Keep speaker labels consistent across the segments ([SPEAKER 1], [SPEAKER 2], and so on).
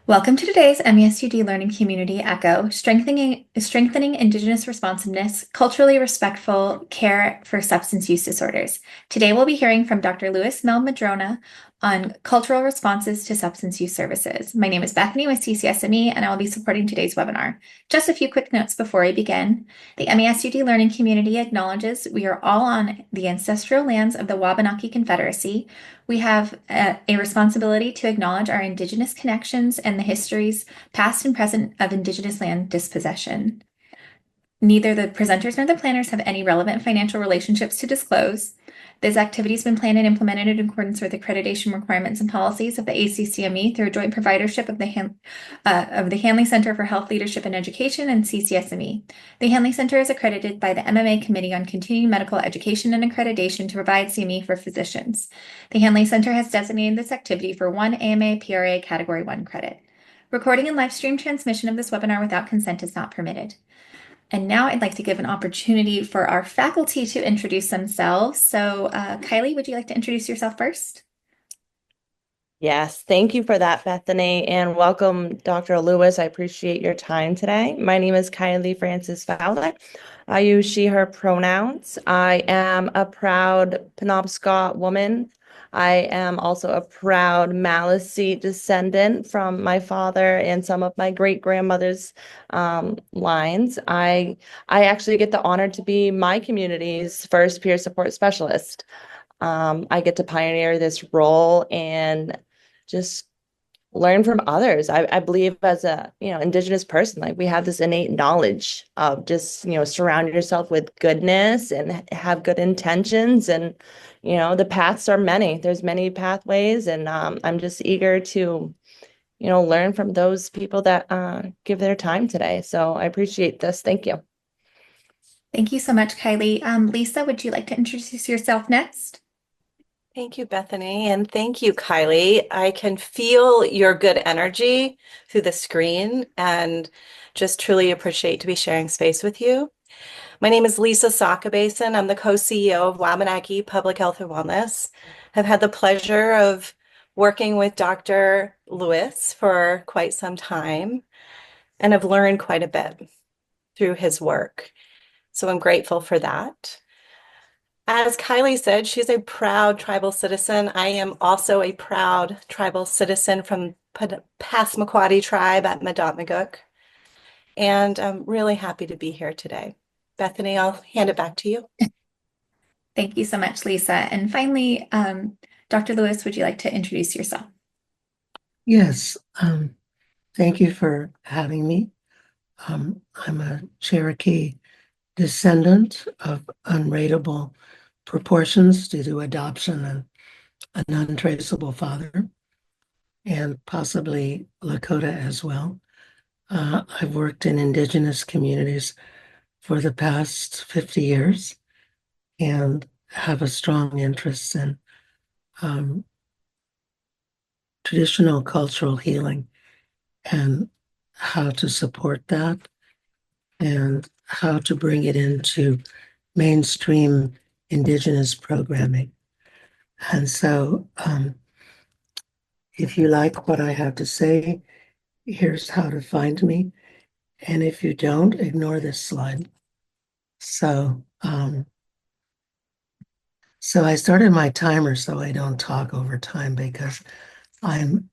[SPEAKER 1] Welcome to today's MESUD Learning Community Echo, strengthening Indigenous Responsiveness, Culturally Respectful Care for Substance Use Disorders. Today we'll be hearing from Dr. Mehl-Madrona on cultural responses to substance use services. My name is Bethany with CCSME, and I will be supporting today's webinar. Just a few quick notes before we begin. The MESUD Learning Community acknowledges we are all on the ancestral lands of the Wabanaki Confederacy. We have a responsibility to acknowledge our Indigenous connections and the histories, past and present, of Indigenous land dispossession. Neither the presenters nor the planners have any relevant financial relationships to disclose. This activity has been planned and implemented in accordance with accreditation requirements and policies of the ACCME through a joint providership of the Hanley Center for Health Leadership and Education and CCSME. The Hanley Center is accredited by the MMA Committee on Continuing Medical Education and Accreditation to provide CME for physicians. The Hanley Center has designated this activity for one AMA PRA Category 1 credit. Recording and live stream transmission of this webinar without consent is not permitted. And now I'd like to give an opportunity for our faculty to introduce themselves. So Kylie, would you like to introduce yourself first?
[SPEAKER 2] Yes, thank you for that, Bethany, and welcome, Dr. Lewis. I appreciate your time today. My name is Kylie Francis Fowler. I use she, her pronouns. I am a proud Penobscot woman. I am also a proud Maliseet descendant from my father and some of my great-grandmother's lines. I actually get the honor to be my community's first peer support specialist. I get to pioneer this role and just learn from others. I believe as a, Indigenous person, like we have this innate knowledge of just, surround yourself with goodness and have good intentions. And, the paths are many. There's many pathways. And I'm just eager to, learn from those people that give their time today. So I appreciate this. Thank you.
[SPEAKER 1] Thank you so much, Kylie. Lisa, would you like to introduce yourself next?
[SPEAKER 3] Thank you, Bethany, and thank you, Kylie. I can feel your good energy through the screen and just truly appreciate to be sharing space with you. My name is Lisa Sakabason. I'm the co-CEO of Wabanaki Public Health and Wellness. I've had the pleasure of working with Dr. Lewis for quite some time and have learned quite a bit through his work. So I'm grateful for that. As Kylie said, she's a proud tribal citizen. I am also a proud tribal citizen from Passamaquoddy tribe at Madotmagook. And I'm really happy to be here today. Bethany, I'll hand it back to you.
[SPEAKER 1] Thank you so much, Lisa. And finally, Dr. Lewis, would you like to introduce yourself?
[SPEAKER 4] Yes, thank you for having me. I'm a Cherokee descendant of unrateable proportions due to adoption and an untraceable father, and possibly Lakota as well. I've worked in Indigenous communities for the past 50 years and have a strong interest in traditional cultural healing and how to support that and how to bring it into mainstream Indigenous programming. And so if you like what I have to say, here's how to find me. And if you don't, ignore this slide. So I started my timer so I don't talk over time because I'm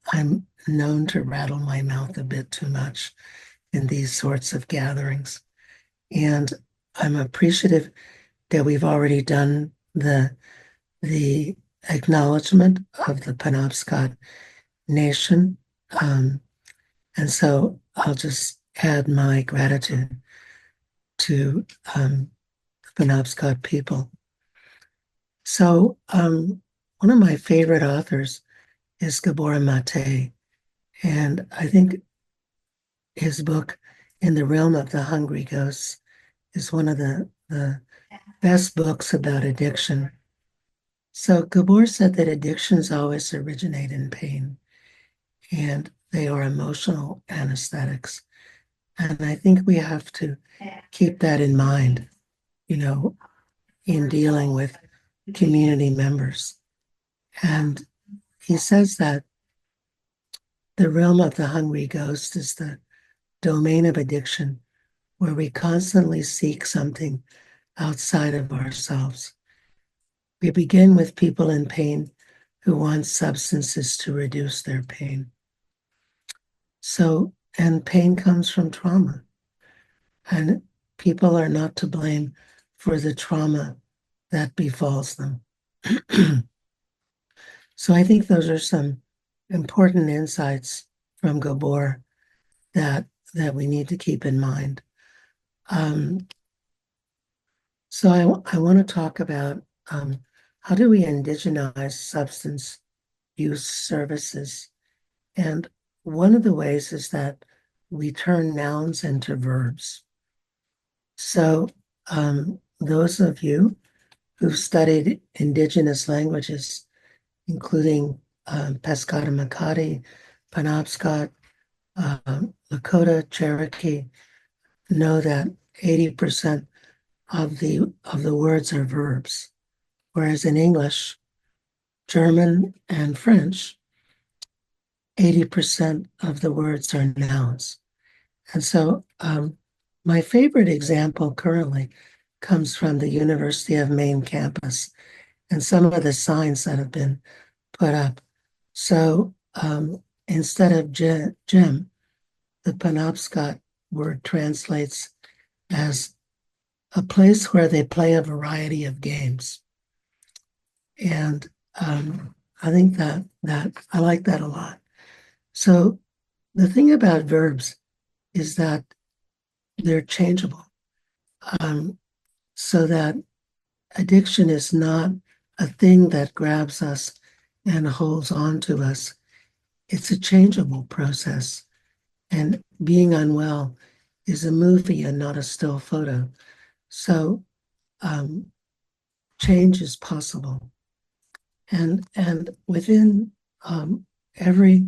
[SPEAKER 4] known to rattle my mouth a bit too much in these sorts of gatherings. And I'm appreciative that we've already done the acknowledgement of the Penobscot Nation. And so I'll just add my gratitude to the Penobscot people. So one of my favorite authors is Gabor Mate, and I think his book, In the Realm of the Hungry Ghosts, is one of the best books about addiction. So Gabor said that addictions always originate in pain, and they are emotional anesthetics. And I think we have to keep that in mind, in dealing with community members. And he says that the realm of the hungry ghost is the domain of addiction, where we constantly seek something outside of ourselves. We begin with people in pain who want substances to reduce their pain. So, and pain comes from trauma, and people are not to blame for the trauma that befalls them. So I think those are some important insights from Gabor that we need to keep in mind. So I want to talk about how do we indigenize substance use services? And one of the ways is that we turn nouns into verbs. So those of you who've studied indigenous languages, including Pescata Makati, Penobscot, Lakota, Cherokee, know that 80% of the words are verbs, whereas in English, German, and French, 80% of the words are nouns. And so my favorite example currently comes from the University of Maine campus and some of the signs that have been put up. So instead of gym, the Penobscot word translates as a place where they play a variety of games. And I think that I like that a lot. So the thing about verbs is that they're changeable. So that addiction is not a thing that grabs us and holds on to us. It's a changeable process. And being unwell is a movie and not a still photo. So change is possible. And within every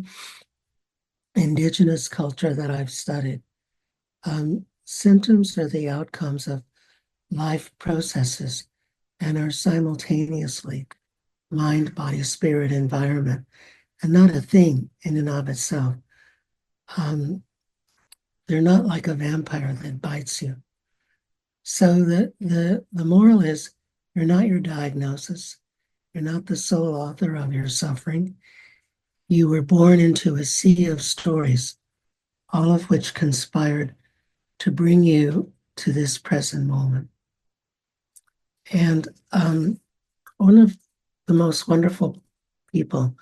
[SPEAKER 4] indigenous culture that I've studied, symptoms are the outcomes of life processes and are simultaneously mind, body, spirit, environment, and not a thing in and of itself. They're not like a vampire that bites you. So the moral is you're not your diagnosis. You're not the sole author of your suffering. You were born into a sea of stories, all of which conspired to bring you to this present moment. And one of the most wonderful people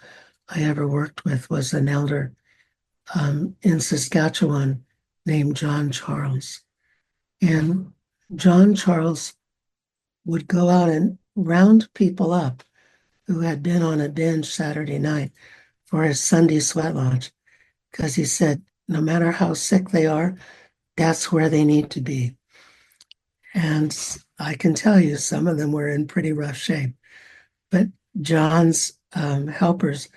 [SPEAKER 4] I ever worked with was an elder in Saskatchewan named John Charles. And John Charles would go out and round people up who had been on a binge Saturday night for his Sunday sweat lodge, because he said, no matter how sick they are, that's where they need to be. And I can tell you some of them were in pretty rough shape. But John's helpers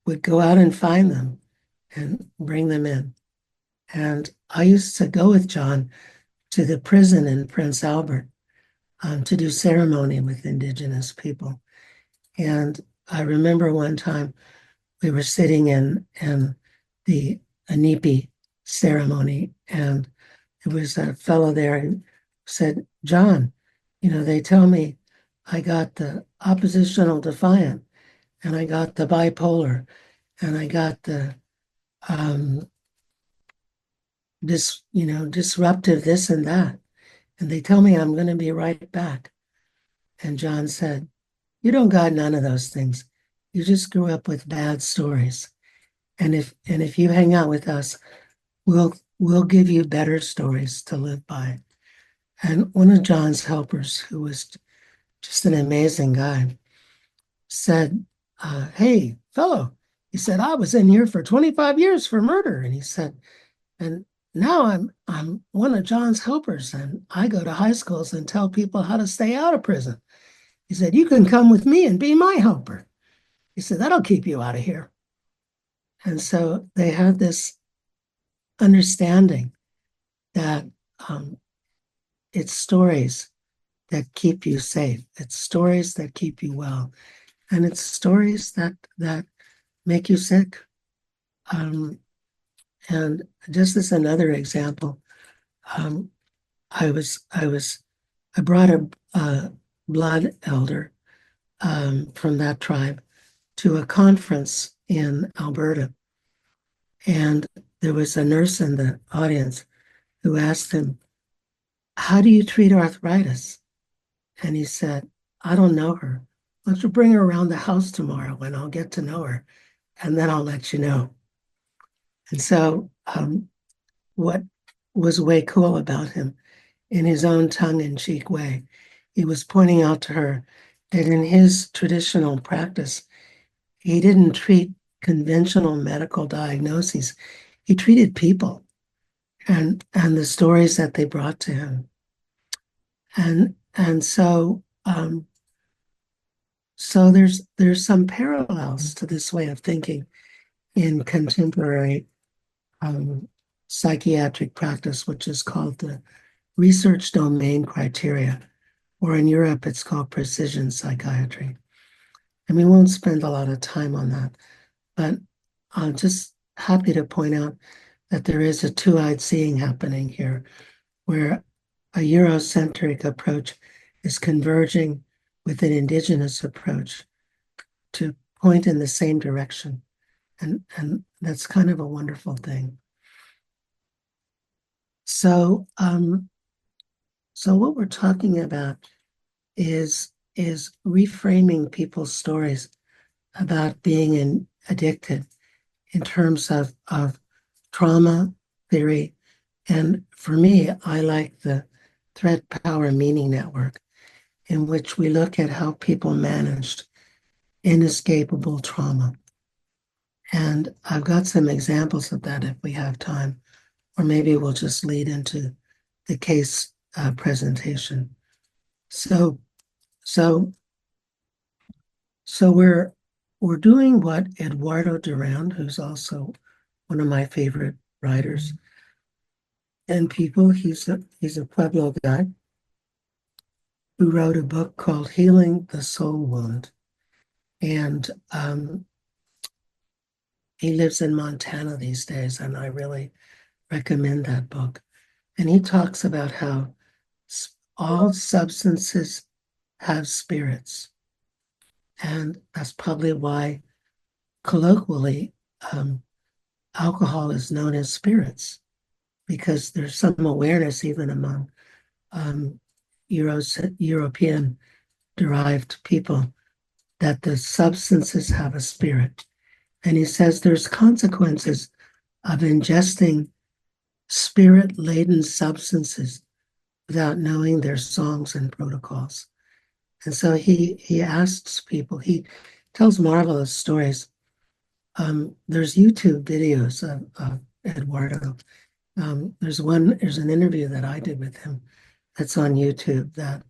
[SPEAKER 4] would go out and find them and bring them in. And I used to go with John to the prison in Prince Albert to do ceremony with Indigenous people. And I remember one time we were sitting in the Anipi ceremony, and there was a fellow there who said, John, they tell me I got the oppositional defiant, and I got the bipolar, and I got the disruptive this and that. And they tell me I'm going to be right back. And John said, you don't got none of those things. You just grew up with bad stories. And if you hang out with us, we'll give you better stories to live by. And one of John's helpers, who was just an amazing guy, said, hey, fellow, he said, I was in here for 25 years for murder. And he said, and now I'm one of John's helpers, and I go to high schools and tell people how to stay out of prison. He said, you can come with me and be my helper. He said, that'll keep you out of here. And so they had this understanding that it's stories that keep you safe. It's stories that keep you well. And it's stories that make you sick. And just as another example, I brought a blood elder from that tribe to a conference in Alberta. And there was a nurse in the audience who asked him, "How do you treat arthritis?" And he said, "I don't know her. Why don't you bring her around the house tomorrow and I'll get to know her and then I'll let you know." And so, what was way cool about him, in his own tongue-in-cheek way, he was pointing out to her that in his traditional practice, he didn't treat conventional medical diagnoses. He treated people and the stories that they brought to him. And so there's some parallels to this way of thinking in contemporary psychiatric practice, which is called the research domain criteria, or in Europe, it's called precision psychiatry. And we won't spend a lot of time on that, but I'm just happy to point out that there is a two-eyed seeing happening here, where a Eurocentric approach is converging with an indigenous approach to point in the same direction. And that's kind of a wonderful thing. So what we're talking about is reframing people's stories about being addicted in terms of trauma theory. And for me, I like the threat power meaning network, in which we look at how people managed inescapable trauma. And I've got some examples of that if we have time, or maybe we'll just lead into the case presentation. So we're doing what Eduardo Durand, who's also one of my favorite writers and people, he's a Pueblo guy who wrote a book called Healing the Soul Wound. And he lives in Montana these days, and I really recommend that book. And he talks about how all substances have spirits. And that's probably why, colloquially, alcohol is known as spirits, because there's some awareness even among European derived people that the substances have a spirit. And he says there's consequences of ingesting spirit-laden substances without knowing their songs and protocols. And so he asks people, he tells marvelous stories. There's YouTube videos of Eduardo. There's an interview that I did with him that's on YouTube that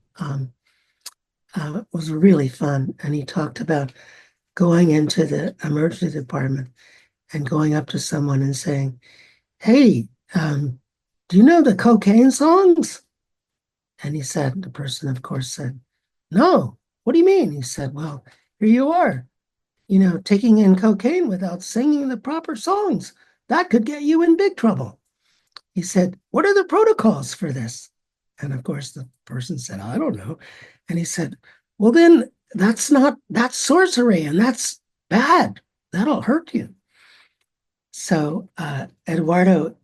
[SPEAKER 4] was really fun. And he talked about going into the emergency department and going up to someone and saying, "Hey, do you know the cocaine songs?" And the person, of course, said, "No, what do you mean?" He said, "Well, here you are, taking in cocaine without singing the proper songs. That could get you in big trouble." He said, "What are the protocols for this?" And of course, the person said, "I don't know." And he said, "Well, then that's sorcery, and that's bad. That'll hurt you." So Eduardo,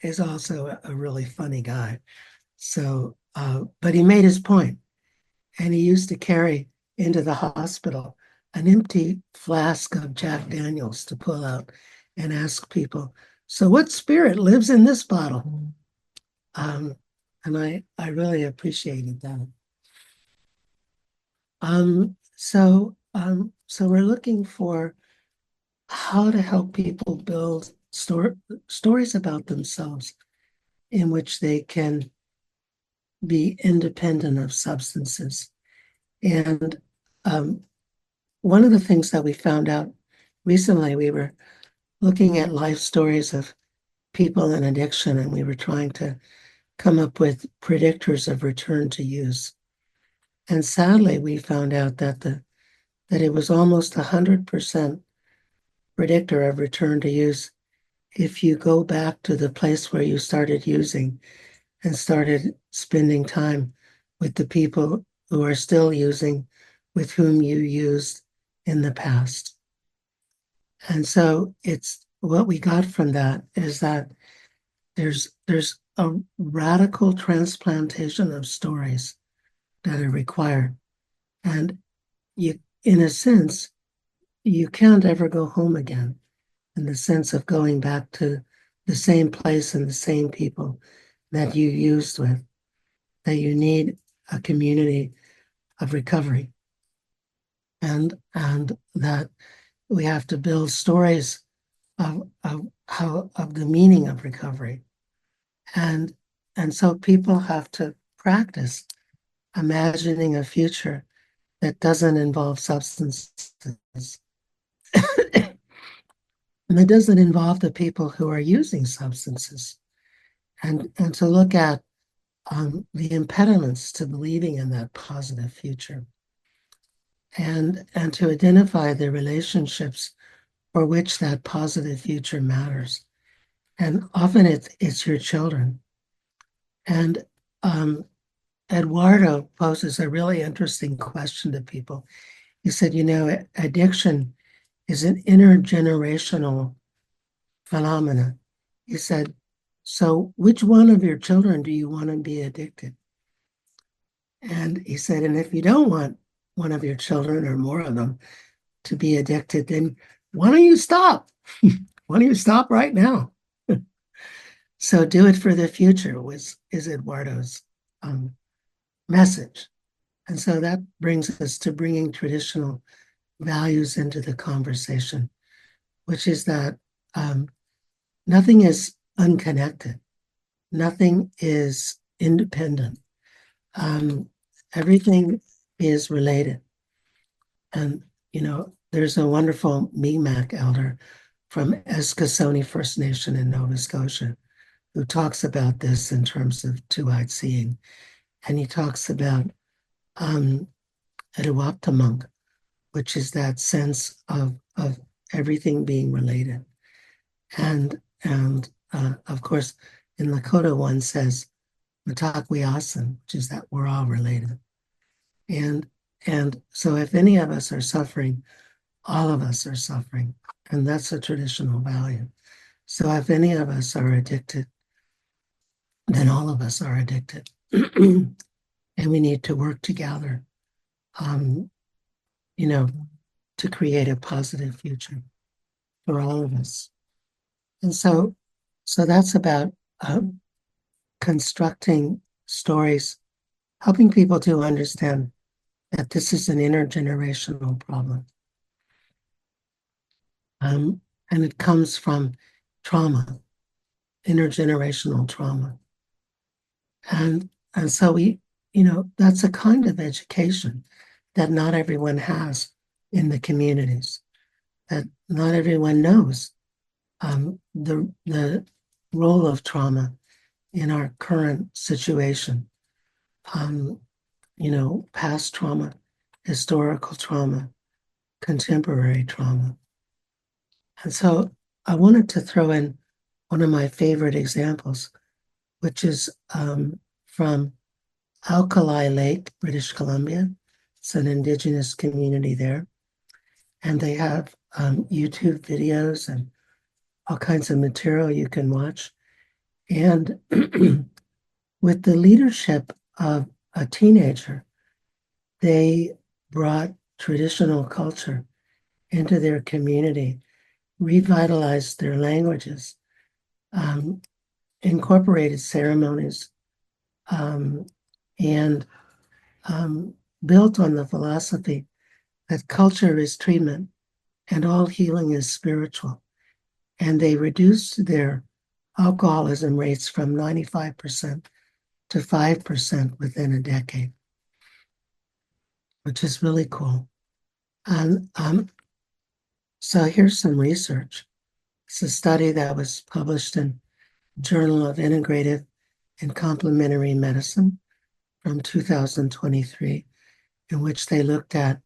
[SPEAKER 4] is also a really funny guy. So, but he made his point, and he used to carry into the hospital an empty flask of Jack Daniels to pull out and ask people, "So what spirit lives in this bottle?" And I really appreciated that. So we're looking for how to help people build stories about themselves in which they can be independent of substances. And one of the things that we found out recently, we were looking at life stories of people in addiction, and we were trying to come up with predictors of return to use. And sadly, we found out that it was almost 100% predictor of return to use. If you go back to the place where you started using and started spending time with the people who are still using, with whom you used in the past. And so it's what we got from that is that there's a radical transplantation of stories that are required. And you, in a sense, you can't ever go home again in the sense of going back to the same place and the same people that you used with, that you need a community of recovery. And that we have to build stories of the meaning of recovery. And so people have to practice imagining a future that doesn't involve substances. And it doesn't involve the people who are using substances. And to look at the impediments to believing in that positive future. And to identify the relationships for which that positive future matters. And often it's your children. And Eduardo poses a really interesting question to people. He said, addiction is an intergenerational phenomena. He said, so which one of your children do you want to be addicted? And he said, and if you don't want one of your children or more of them to be addicted, then why don't you stop? Why don't you stop right now? So do it for the future is Eduardo's message. And so that brings us to bringing traditional values into the conversation, which is that nothing is unconnected. Nothing is independent. Everything is related. And, there's a wonderful Mi'kmaq elder from Eskasoni First Nation in Nova Scotia who talks about this in terms of two-eyed seeing. And he talks about Etiwaptamunk, which is that sense of everything being related. And of course, in Lakota, one says Matakwiasan, which is that we're all related. And so if any of us are suffering, all of us are suffering. And that's a traditional value. So if any of us are addicted, then all of us are addicted. And we need to work together, to create a positive future for all of us. And so that's about constructing stories, helping people to understand that this is an intergenerational problem. And it comes from trauma, intergenerational trauma. And so that's a kind of education that not everyone has in the communities, that not everyone knows the role of trauma in our current situation. Past trauma, historical trauma, contemporary trauma. And so I wanted to throw in one of my favorite examples, which is from Alkali Lake, British Columbia. It's an Indigenous community there. And they have YouTube videos and all kinds of material you can watch. And with the leadership of a teenager, they brought traditional culture into their community, revitalized their languages, incorporated ceremonies, and built on the philosophy that culture is treatment and all healing is spiritual. And they reduced their alcoholism rates from 95% to 5% within a decade, which is really cool. And so here's some research. It's a study that was published in Journal of Integrative and Complementary Medicine from 2023, in which they looked at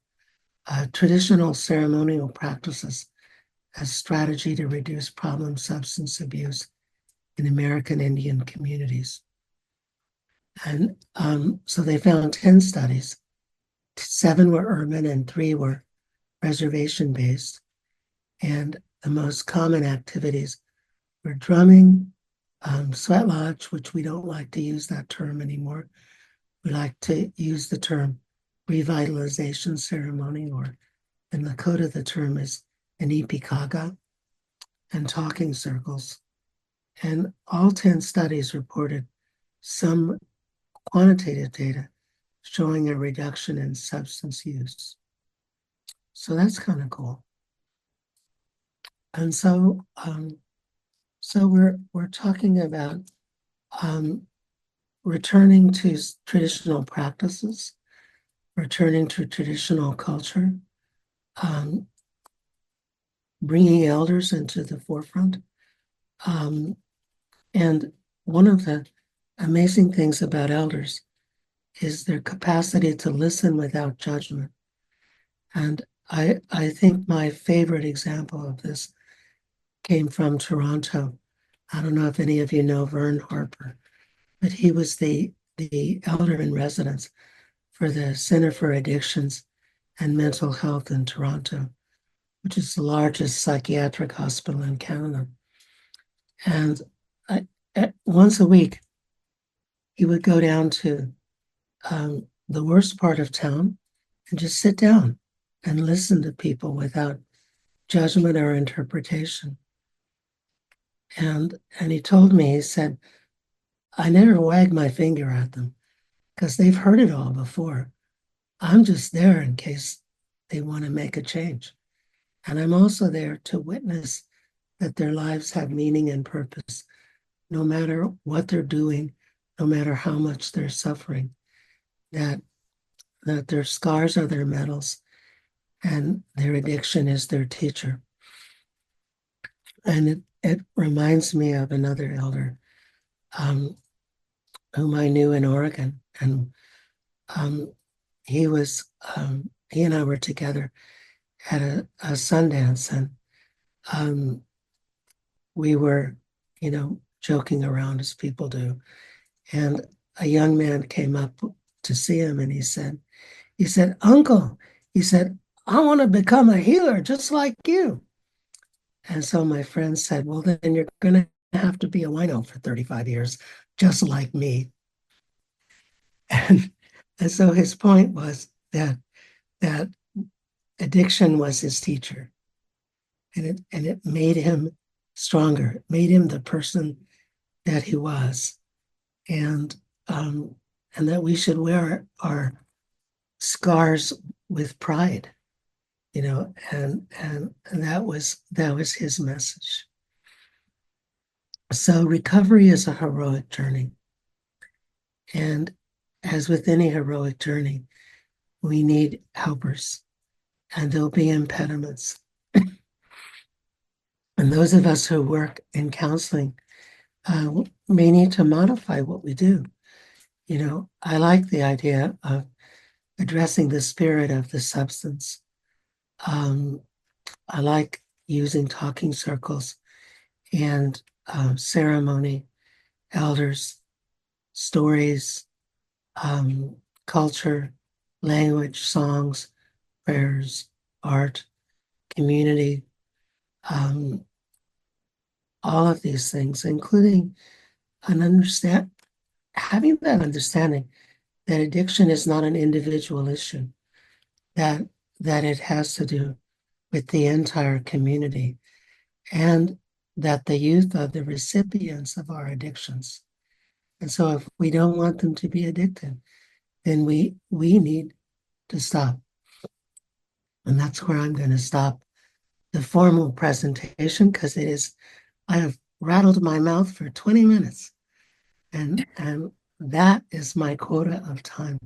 [SPEAKER 4] traditional ceremonial practices as strategy to reduce problem substance abuse in American Indian communities. And so they found 10 studies. 7 were urban and 3 were reservation-based. And the most common activities were drumming, sweat lodge, which we don't like to use that term anymore. We like to use the term revitalization ceremony, or in Lakota, the term is an ipikaga, and talking circles. And all 10 studies reported some quantitative data showing a reduction in substance use. So that's kind of cool. And so, we're talking about returning to traditional practices, returning to traditional culture, bringing elders into the forefront. And one of the amazing things about elders is their capacity to listen without judgment. And I think my favorite example of this came from Toronto. I don't know if any of you know Vern Harper, but he was the elder in residence for the Center for Addictions and Mental Health in Toronto, which is the largest psychiatric hospital in Canada. And once a week, he would go down to the worst part of town and just sit down and listen to people without judgment or interpretation. And he told me, he said, I never wag my finger at them because they've heard it all before. I'm just there in case they want to make a change. And I'm also there to witness that their lives have meaning and purpose, no matter what they're doing, no matter how much they're suffering, that their scars are their medals and their addiction is their teacher. And it reminds me of another elder whom I knew in Oregon. And he and I were together at a Sundance, and we were, joking around as people do. And a young man came up to see him, and he said, Uncle, he said, I want to become a healer just like you. And so my friend said, well, then you're going to have to be a wino for 35 years, just like me. And so his point was that addiction was his teacher, and it made him stronger. It made him the person that he was, and that we should wear our scars with pride, and that was his message. So recovery is a heroic journey, and as with any heroic journey, we need helpers, and there'll be impediments. And those of us who work in counseling may need to modify what we do. I like the idea of addressing the spirit of the substance. I like using talking circles and ceremony, elders, stories, culture, language, songs, prayers, art, community, all of these things, including having that understanding that addiction is not an individual issue, that it has to do with the entire community, and that the youth are the recipients of our addictions. And so if we don't want them to be addicted, then we need to stop. And that's where I'm going to stop the formal presentation, because I have rattled my mouth for 20 minutes. And that is my quota of time.